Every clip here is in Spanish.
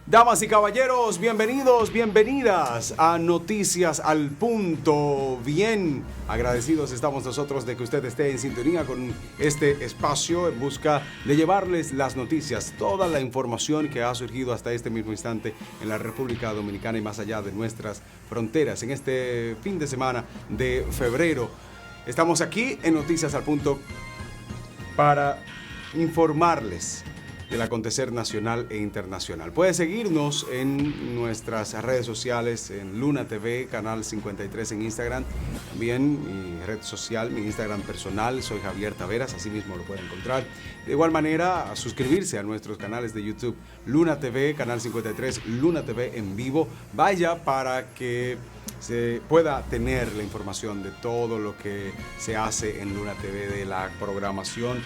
Damas y caballeros, bienvenidos, bienvenidas a Noticias al Punto. Bien, agradecidos estamos nosotros de que usted esté en sintonía con este espacio en busca de llevarles las noticias, toda la información que ha surgido hasta este mismo instante en la República Dominicana y más allá de nuestras fronteras. En este fin de semana de febrero, estamos aquí en Noticias al Punto para informarles del acontecer nacional e internacional. Puede seguirnos en nuestras redes sociales, en Luna TV, Canal 53 en Instagram, también mi red social, mi Instagram personal, soy Javier Taveras, así mismo lo puede encontrar. De igual manera, a suscribirse a nuestros canales de YouTube, Luna TV, Canal 53, Luna TV en vivo. Vaya para que se pueda tener la información de todo lo que se hace en Luna TV, de la programación,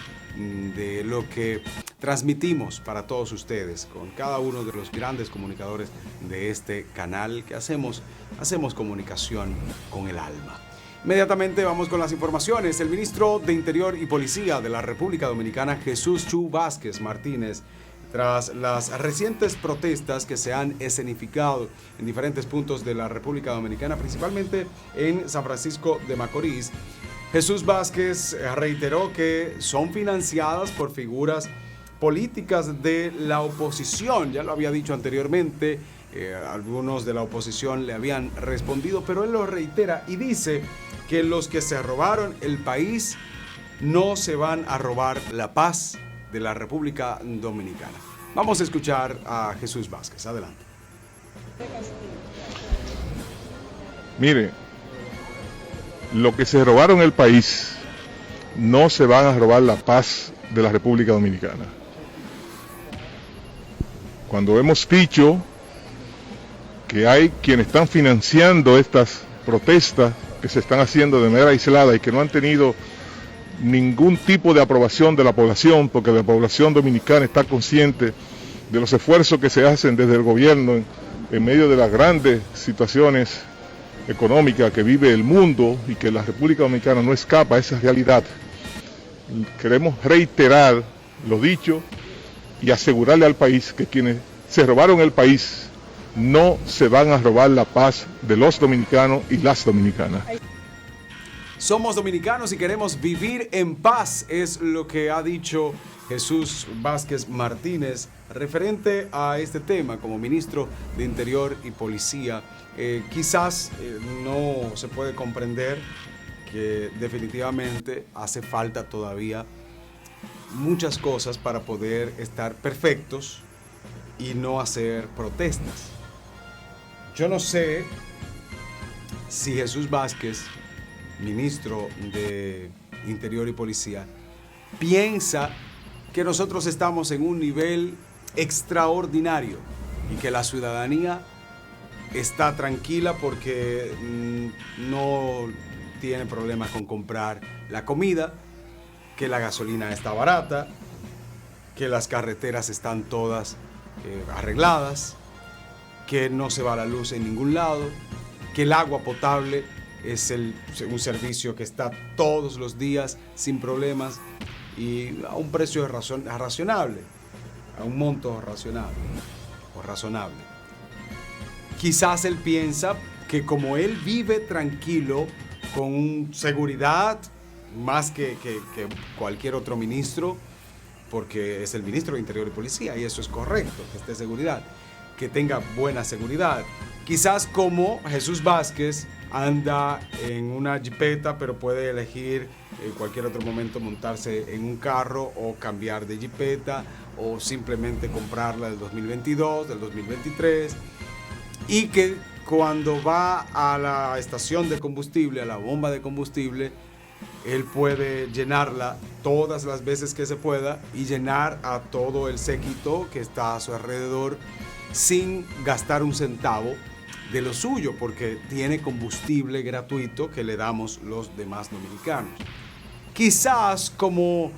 de lo que transmitimos para todos ustedes con cada uno de los grandes comunicadores de este canal que hacemos comunicación con el alma. Inmediatamente vamos con las informaciones. El ministro de Interior y Policía de la República Dominicana, Jesús Chu Vázquez Martínez, tras las recientes protestas que se han escenificado en diferentes puntos de la República Dominicana, principalmente en San Francisco de Macorís, Jesús Vázquez reiteró que son financiadas por figuras políticas de la oposición. Ya lo había dicho anteriormente, algunos de la oposición le habían respondido, pero él lo reitera y dice que los que se robaron el país no se van a robar la paz de la República Dominicana. Vamos a escuchar a Jesús Vázquez. Adelante. Mire, lo que se robaron el país no se van a robar la paz de la República Dominicana. Cuando hemos dicho que hay quienes están financiando estas protestas que se están haciendo de manera aislada y que no han tenido ningún tipo de aprobación de la población, porque la población dominicana está consciente de los esfuerzos que se hacen desde el gobierno en medio de las grandes situaciones económicas que vive el mundo y que la República Dominicana no escapa a esa realidad. Queremos reiterar lo dicho y asegurarle al país que quienes se robaron el país no se van a robar la paz de los dominicanos y las dominicanas. Somos dominicanos y queremos vivir en paz, es lo que ha dicho Jesús Vázquez Martínez referente a este tema como ministro de Interior y Policía. Quizás no se puede comprender que definitivamente hace falta todavía muchas cosas para poder estar perfectos y no hacer protestas. Yo no sé si Jesús Vázquez, ministro de Interior y Policía, piensa que nosotros estamos en un nivel extraordinario y que la ciudadanía está tranquila porque no tiene problemas con comprar la comida, que la gasolina está barata, que las carreteras están todas arregladas, que no se va la luz en ningún lado, que el agua potable es un servicio que está todos los días sin problemas y a un precio racionable, a un monto racionable o razonable. Quizás él piensa que como él vive tranquilo, con seguridad, más que cualquier otro ministro, porque es el ministro de Interior y Policía, y eso es correcto, que esté seguridad, que tenga buena seguridad. Quizás como Jesús Vázquez anda en una jipeta, pero puede elegir en cualquier otro momento montarse en un carro o cambiar de jipeta o simplemente comprarla del 2022, del 2023, y que cuando va a la estación de combustible, a la bomba de combustible, él puede llenarla todas las veces que se pueda y llenar a todo el séquito que está a su alrededor sin gastar un centavo de lo suyo, porque tiene combustible gratuito que le damos los demás dominicanos. Quizás como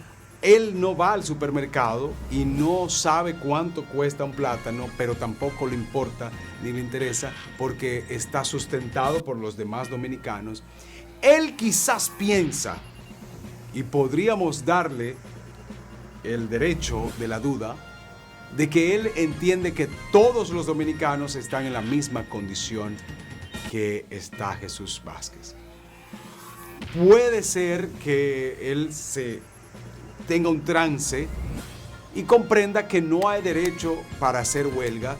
Él no va al supermercado y no sabe cuánto cuesta un plátano, pero tampoco le importa ni le interesa porque está sustentado por los demás dominicanos. Él quizás piensa, y podríamos darle el derecho de la duda, de que él entiende que todos los dominicanos están en la misma condición que está Jesús Vázquez. Puede ser que él tenga un trance y comprenda que no hay derecho para hacer huelga,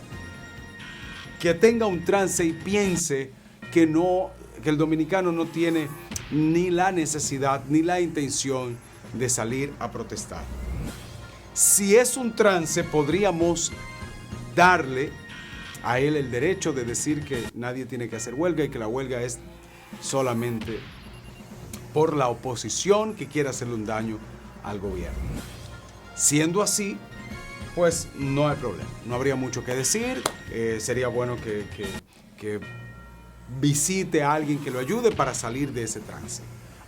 que tenga un trance y piense que el dominicano no tiene ni la necesidad ni la intención de salir a protestar. Si es un trance, podríamos darle a él el derecho de decir que nadie tiene que hacer huelga y que la huelga es solamente por la oposición que quiere hacerle un daño al gobierno. Siendo así, pues no hay problema, no habría mucho que decir. Sería bueno que visite a alguien que lo ayude para salir de ese trance.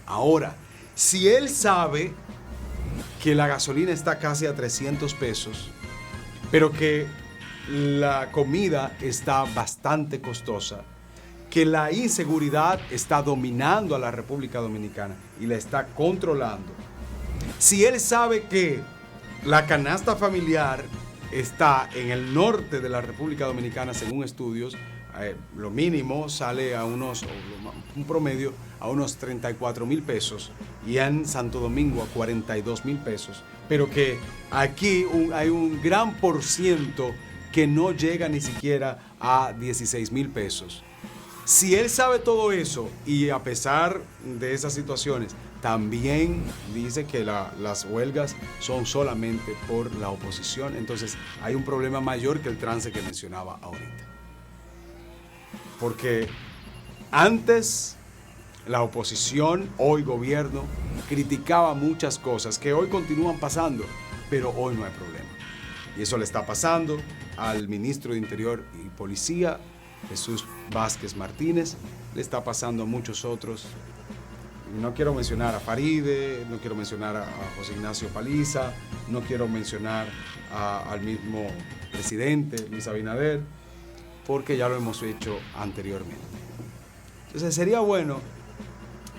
Ahora, si él sabe que la gasolina está casi a 300 pesos, pero que la comida está bastante costosa, que la inseguridad está dominando a la República Dominicana y la está controlando, si él sabe que la canasta familiar está en el norte de la República Dominicana, según estudios, lo mínimo sale a un promedio a unos 34,000 pesos y en Santo Domingo a 42,000 pesos, pero que aquí hay un gran por ciento que no llega ni siquiera a 16,000 pesos. Si él sabe todo eso y a pesar de esas situaciones también dice que las huelgas son solamente por la oposición, entonces hay un problema mayor que el trance que mencionaba ahorita. Porque antes la oposición, hoy gobierno, criticaba muchas cosas que hoy continúan pasando, pero hoy no hay problema. Y eso le está pasando al ministro de Interior y Policía, Jesús Vázquez Martínez, le está pasando a muchos otros. No quiero mencionar a Faride, no quiero mencionar a José Ignacio Paliza, no quiero mencionar al mismo presidente, Luis Abinader, porque ya lo hemos hecho anteriormente. Entonces sería bueno,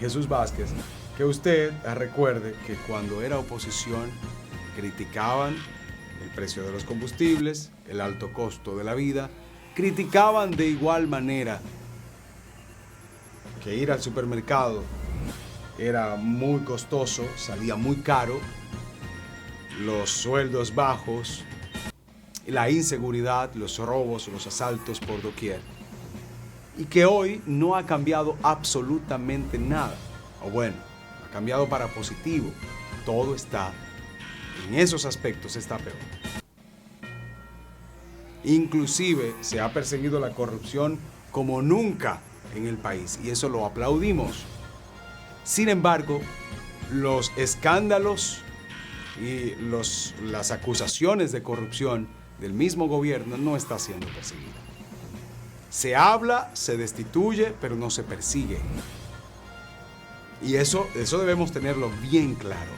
Jesús Vázquez, que usted recuerde que cuando era oposición criticaban el precio de los combustibles, el alto costo de la vida, criticaban de igual manera que ir al supermercado era muy costoso, salía muy caro, los sueldos bajos, la inseguridad, los robos, los asaltos por doquier. Y que hoy no ha cambiado absolutamente nada. O bueno, ha cambiado para positivo. Todo está, en esos aspectos está peor. Inclusive se ha perseguido la corrupción como nunca en el país. Y eso lo aplaudimos. Sin embargo, los escándalos y las acusaciones de corrupción del mismo gobierno no está siendo perseguida. Se habla, se destituye, pero no se persigue. Y eso debemos tenerlo bien claro.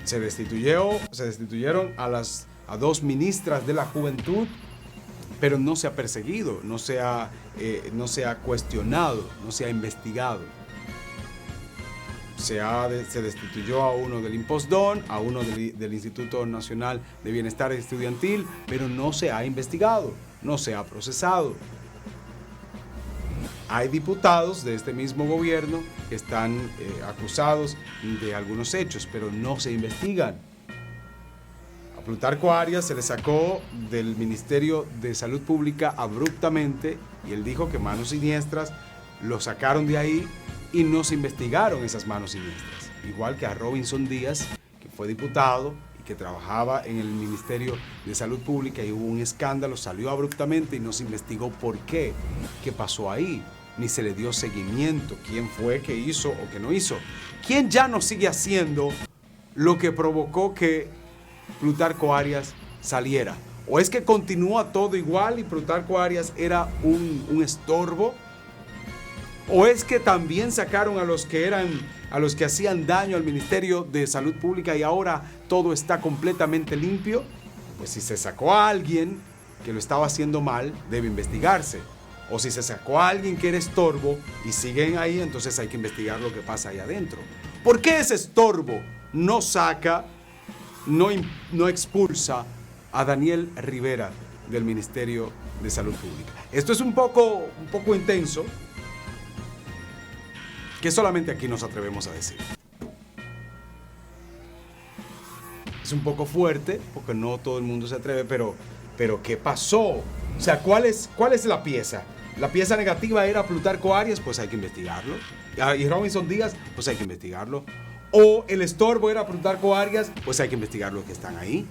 Se destituyeron a 2 ministras de la juventud, pero no se ha perseguido, no se ha cuestionado, no se ha investigado. Se destituyó a uno del Impostón, a uno del Instituto Nacional de Bienestar Estudiantil, pero no se ha investigado, no se ha procesado. Hay diputados de este mismo gobierno que están acusados de algunos hechos, pero no se investigan. A Plutarco Arias se le sacó del Ministerio de Salud Pública abruptamente y él dijo que manos siniestras lo sacaron de ahí y no se investigaron esas manos siniestras. Igual que a Robinson Díaz, que fue diputado y que trabajaba en el Ministerio de Salud Pública y hubo un escándalo, salió abruptamente y no se investigó por qué pasó ahí, ni se le dio seguimiento, quién fue que hizo o que no hizo. ¿Quién ya no sigue haciendo lo que provocó que Plutarco Arias saliera? ¿O es que continúa todo igual y Plutarco Arias era un estorbo? ¿O es que también sacaron a a los que hacían daño al Ministerio de Salud Pública y ahora todo está completamente limpio. Pues si se sacó a alguien que lo estaba haciendo mal, debe investigarse. O si se sacó a alguien que era estorbo y siguen ahí, entonces hay que investigar lo que pasa ahí adentro. ¿Por qué ese estorbo no saca, no expulsa a Daniel Rivera del Ministerio de Salud Pública? Esto es un poco intenso, que solamente aquí nos atrevemos a decir. Es un poco fuerte, porque no todo el mundo se atreve, pero ¿qué pasó? O sea, ¿cuál es la pieza? La pieza negativa era Plutarco Arias, pues hay que investigarlo. Y Robinson Díaz, pues hay que investigarlo. O el estorbo era Plutarco Arias, pues hay que investigar los que están ahí.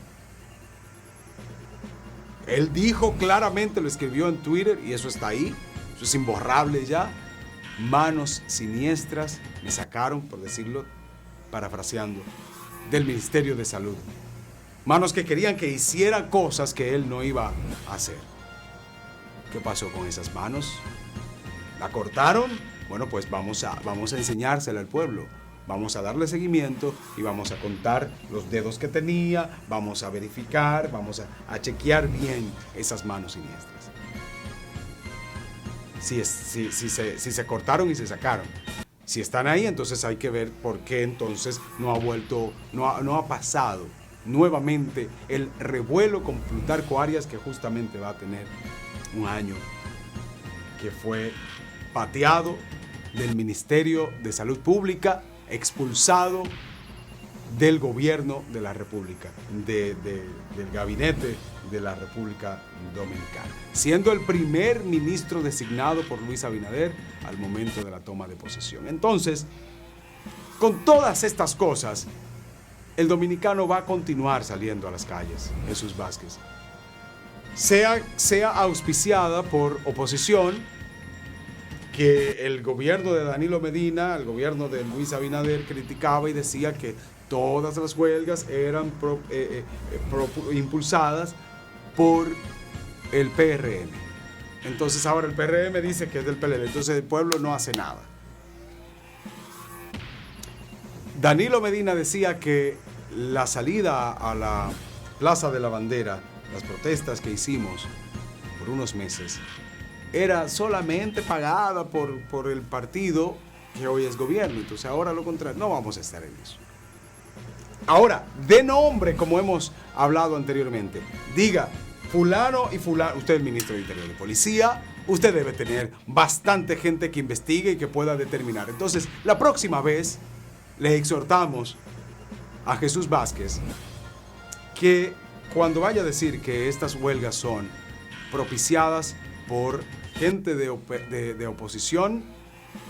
Él dijo claramente, lo escribió en Twitter y eso está ahí. Eso es imborrable ya. Manos siniestras me sacaron, por decirlo, parafraseando, del Ministerio de Salud. Manos que querían que hiciera cosas que él no iba a hacer. ¿Qué pasó con esas manos? ¿La cortaron? Bueno, pues vamos a enseñársela al pueblo. Vamos a darle seguimiento y vamos a contar los dedos que tenía, vamos a verificar, vamos a chequear bien esas manos siniestras. Si se cortaron y se sacaron. Si están ahí, entonces hay que ver por qué entonces no ha pasado nuevamente el revuelo con Plutarco Arias, que justamente va a tener un año, que fue pateado del Ministerio de Salud Pública, expulsado del gobierno de la República, del gabinete de la República Dominicana, siendo el primer ministro designado por Luis Abinader al momento de la toma de posesión. Entonces, con todas estas cosas, el dominicano va a continuar saliendo a las calles, Jesús Vázquez. Sea auspiciada por oposición, que el gobierno de Danilo Medina, el gobierno de Luis Abinader, criticaba y decía que todas las huelgas eran impulsadas por el PRM. Entonces ahora el PRM dice que es del PLD, entonces el pueblo no hace nada. Danilo Medina decía que la salida a la Plaza de la Bandera, las protestas que hicimos por unos meses, era solamente pagada por el partido que hoy es gobierno. Entonces ahora lo contrario, no vamos a estar en eso. Ahora, de nombre, como hemos hablado anteriormente, diga fulano y fulano, usted es el ministro de Interior de Policía, usted debe tener bastante gente que investigue y que pueda determinar. Entonces, la próxima vez le exhortamos a Jesús Vázquez que cuando vaya a decir que estas huelgas son propiciadas por gente de oposición,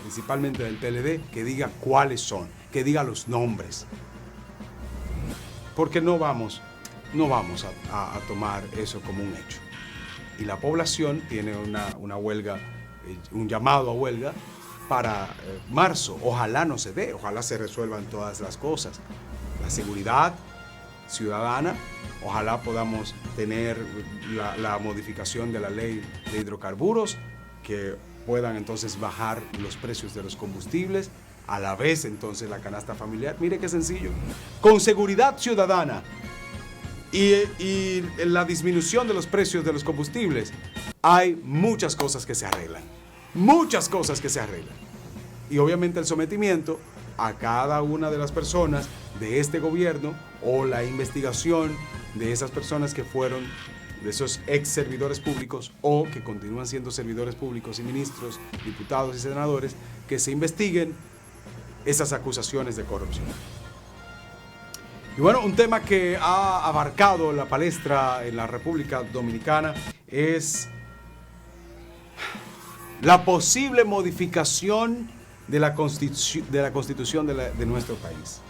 principalmente del PLD, que diga cuáles son, que diga los nombres. Porque no vamos a tomar eso como un hecho. Y la población tiene una huelga, un llamado a huelga para marzo. Ojalá no se dé, ojalá se resuelvan todas las cosas. La seguridad ciudadana, ojalá podamos tener la modificación de la ley de hidrocarburos, que puedan entonces bajar los precios de los combustibles, a la vez entonces la canasta familiar. Mire qué sencillo, con seguridad ciudadana y la disminución de los precios de los combustibles, hay muchas cosas que se arreglan, y obviamente el sometimiento a cada una de las personas de este gobierno, o la investigación de esas personas que fueron de esos ex servidores públicos o que continúan siendo servidores públicos y ministros, diputados y senadores, que se investiguen esas acusaciones de corrupción. Y bueno, un tema que ha abarcado la palestra en la República Dominicana es la posible modificación de la Constitución de nuestro país.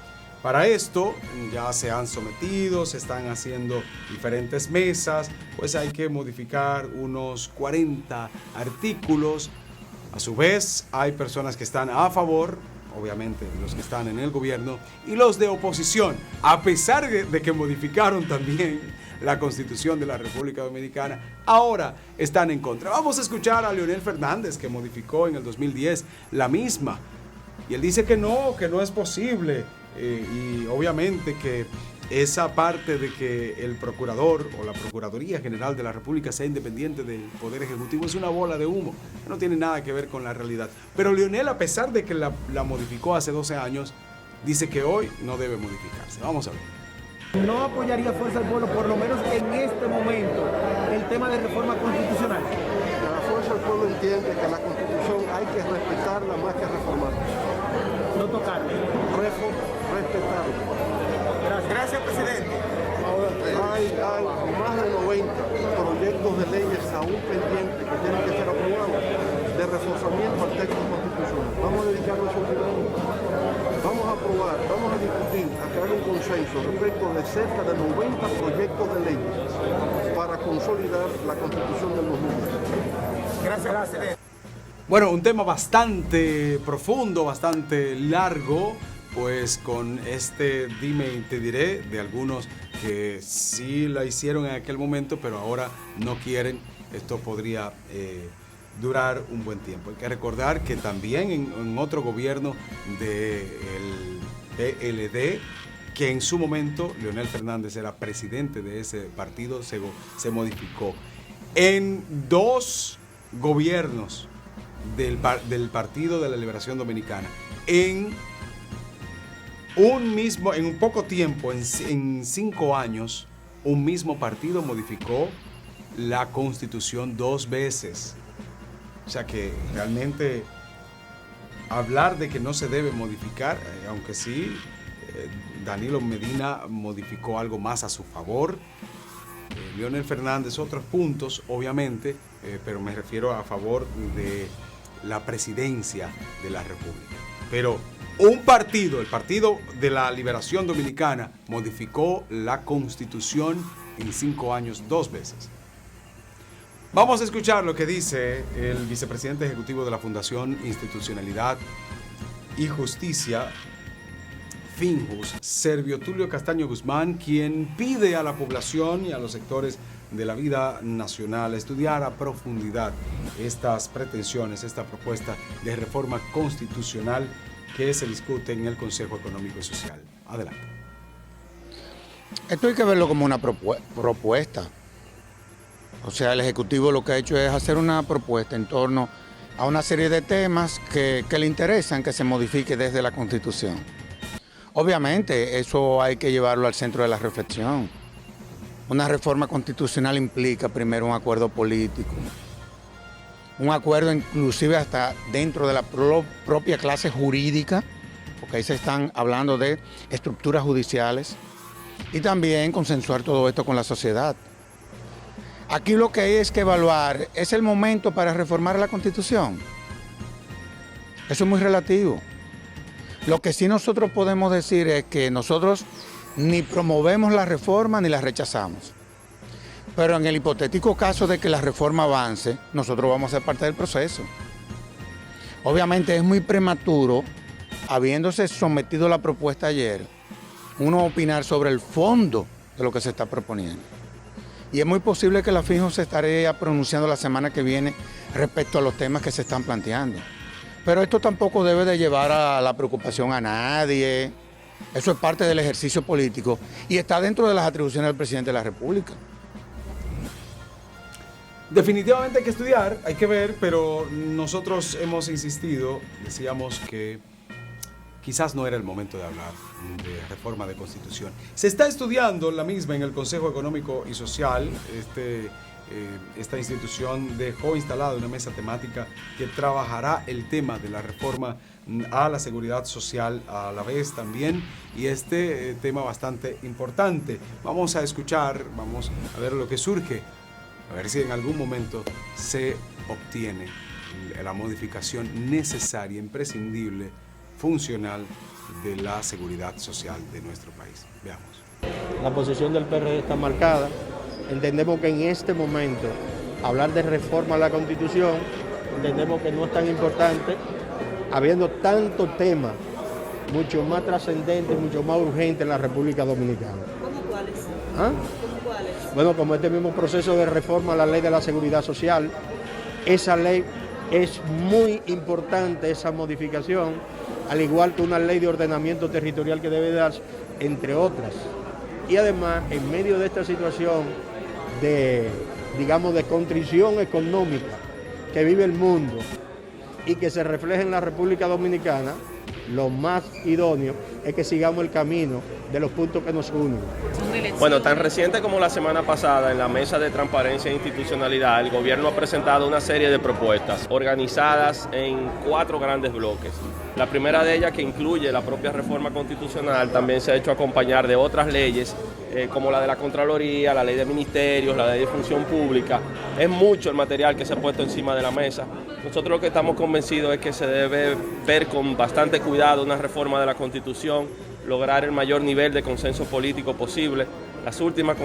Para esto ya se han sometido, se están haciendo diferentes mesas, pues hay que modificar unos 40 artículos. A su vez, hay personas que están a favor, obviamente los que están en el gobierno, y los de oposición, a pesar de que modificaron también la Constitución de la República Dominicana, ahora están en contra. Vamos a escuchar a Leonel Fernández, que modificó en el 2010 la misma. Y él dice que no es posible. Y obviamente que esa parte de que el procurador o la Procuraduría General de la República sea independiente del Poder Ejecutivo es una bola de humo, no tiene nada que ver con la realidad. Pero Leonel, a pesar de que la modificó hace 12 años, dice que hoy no debe modificarse. Vamos a ver. ¿No apoyaría Fuerza del Pueblo, por lo menos en este momento, el tema de reforma constitucional? La Fuerza del Pueblo entiende que la Constitución hay que respetarla más que reformarla. No tocarla. Respetarla. Gracias, presidente. Ahora, hay más de 90 proyectos de leyes aún pendientes que tienen que ser aprobados de reforzamiento al texto constitucional. Vamos a dedicarnos a un Vamos a aprobar, vamos a discutir, a crear un consenso respecto de cerca de 90 proyectos de leyes para consolidar la Constitución del 2020. Gracias, presidente. Bueno, un tema bastante profundo, bastante largo, pues con este dime y te diré de algunos que sí la hicieron en aquel momento, pero ahora no quieren. Esto podría durar un buen tiempo. Hay que recordar que también en otro gobierno del PLD, que en su momento Leonel Fernández era presidente de ese partido, se modificó. En 2 gobiernos del Partido de la Liberación Dominicana, en un poco tiempo, en 5 años, un mismo partido modificó la Constitución 2 veces. O sea que realmente hablar de que no se debe modificar, aunque sí, Danilo Medina modificó algo más a su favor, Leonel Fernández otros puntos, obviamente, pero me refiero a favor de la presidencia de la República. Pero un partido, el Partido de la Liberación Dominicana, modificó la Constitución en 5 años 2 veces. Vamos a escuchar lo que dice el vicepresidente ejecutivo de la Fundación Institucionalidad y Justicia, Finjus, Servio Tulio Castaño Guzmán, quien pide a la población y a los sectores de la vida nacional estudiar a profundidad estas pretensiones, esta propuesta de reforma constitucional que se discute en el Consejo Económico y Social. Adelante. Esto hay que verlo como una propuesta. O sea, el Ejecutivo lo que ha hecho es hacer una propuesta en torno a una serie de temas que le interesan que se modifique desde la Constitución. Obviamente, eso hay que llevarlo al centro de la reflexión. Una reforma constitucional implica primero un acuerdo político, un acuerdo inclusive hasta dentro de la propia clase jurídica, porque ahí se están hablando de estructuras judiciales, y también consensuar todo esto con la sociedad. Aquí lo que hay es que evaluar, ¿es el momento para reformar la Constitución? Eso es muy relativo. Lo que sí nosotros podemos decir es que nosotros ni promovemos la reforma ni la rechazamos. Pero en el hipotético caso de que la reforma avance, nosotros vamos a ser parte del proceso. Obviamente es muy prematuro, habiéndose sometido la propuesta ayer, uno opinar sobre el fondo de lo que se está proponiendo. Y es muy posible que la Finjus se estaría pronunciando la semana que viene respecto a los temas que se están planteando. Pero esto tampoco debe de llevar a la preocupación a nadie. Eso es parte del ejercicio político y está dentro de las atribuciones del presidente de la República. Definitivamente hay que estudiar, hay que ver, pero nosotros hemos insistido, decíamos que quizás no era el momento de hablar de reforma de Constitución. Se está estudiando la misma en el Consejo Económico y Social. Esta institución dejó instalada una mesa temática que trabajará el tema de la reforma a la seguridad social a la vez también, y tema bastante importante. Vamos a escuchar, vamos a ver lo que surge, a ver si en algún momento se obtiene la modificación necesaria, imprescindible, funcional de la seguridad social de nuestro país. Veamos. La posición del PRD está marcada. Entendemos que en este momento hablar de reforma a la Constitución, entendemos que no es tan importante, habiendo tanto tema, mucho más trascendente, mucho más urgente en la República Dominicana. ¿Cómo cuáles? ¿Ah? ¿Cómo cuáles? Bueno, como este mismo proceso de reforma a la Ley de la Seguridad Social, esa ley es muy importante, esa modificación, al igual que una ley de ordenamiento territorial que debe darse, entre otras. Y además, en medio de esta situación de, digamos, de contrición económica que vive el mundo y que se refleja en la República Dominicana, lo más idóneo es que sigamos el camino de los puntos que nos unen. Bueno, tan reciente como la semana pasada, en la Mesa de Transparencia e Institucionalidad, el gobierno ha presentado una serie de propuestas organizadas en 4 grandes bloques. La primera de ellas, que incluye la propia reforma constitucional, también se ha hecho acompañar de otras leyes, como la de la Contraloría, la ley de ministerios, la ley de función pública. Es mucho el material que se ha puesto encima de la mesa. Nosotros lo que estamos convencidos es que se debe ver con bastante cuidado una reforma de la Constitución, lograr el mayor nivel de consenso político posible. Las últimas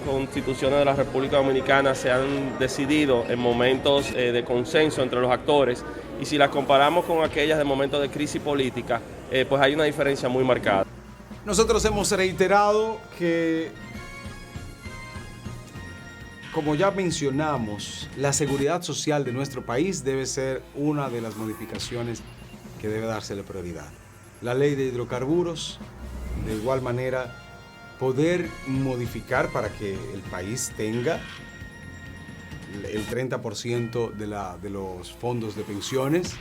constituciones de la República Dominicana se han decidido en momentos de consenso entre los actores, y si las comparamos con aquellas de momentos de crisis política, pues hay una diferencia muy marcada. Nosotros hemos reiterado que, como ya mencionamos, la seguridad social de nuestro país debe ser una de las modificaciones que debe dársele prioridad. La ley de hidrocarburos, de igual manera, poder modificar para que el país tenga el 30% de los fondos de pensiones,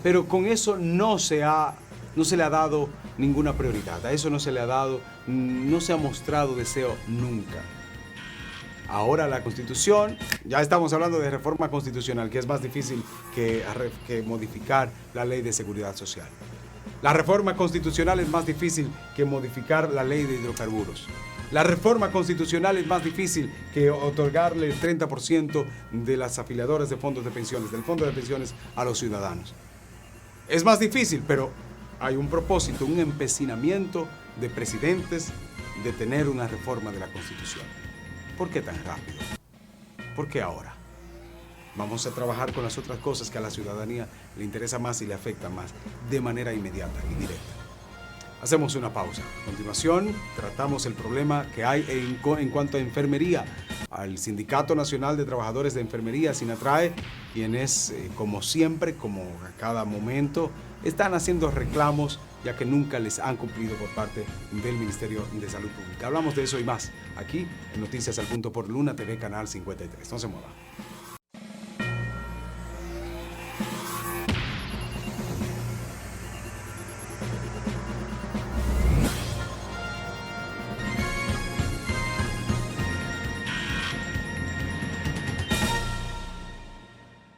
pero con eso no se le ha dado ninguna prioridad, a eso no se le ha dado, no se ha mostrado deseo nunca. Ahora la Constitución, ya estamos hablando de reforma constitucional, que es más difícil que modificar la ley de seguridad social. La reforma constitucional es más difícil que modificar la ley de hidrocarburos. La reforma constitucional es más difícil que otorgarle el 30% de las afiliadoras de fondos de pensiones, del fondo de pensiones a los ciudadanos. Es más difícil, pero hay un propósito, un empecinamiento de presidentes de tener una reforma de la Constitución. ¿Por qué tan rápido? ¿Por qué ahora? Vamos a trabajar con las otras cosas que a la ciudadanía le interesa más y le afectan más, de manera inmediata y directa. Hacemos una pausa. A continuación, tratamos el problema que hay en cuanto a enfermería. Al Sindicato Nacional de Trabajadores de Enfermería, SINATRAE, quienes, como siempre, como a cada momento, están haciendo reclamos, ya que nunca les han cumplido por parte del Ministerio de Salud Pública. Hablamos de eso y más, aquí en Noticias al Punto por Luna TV, Canal 53. No se muevan.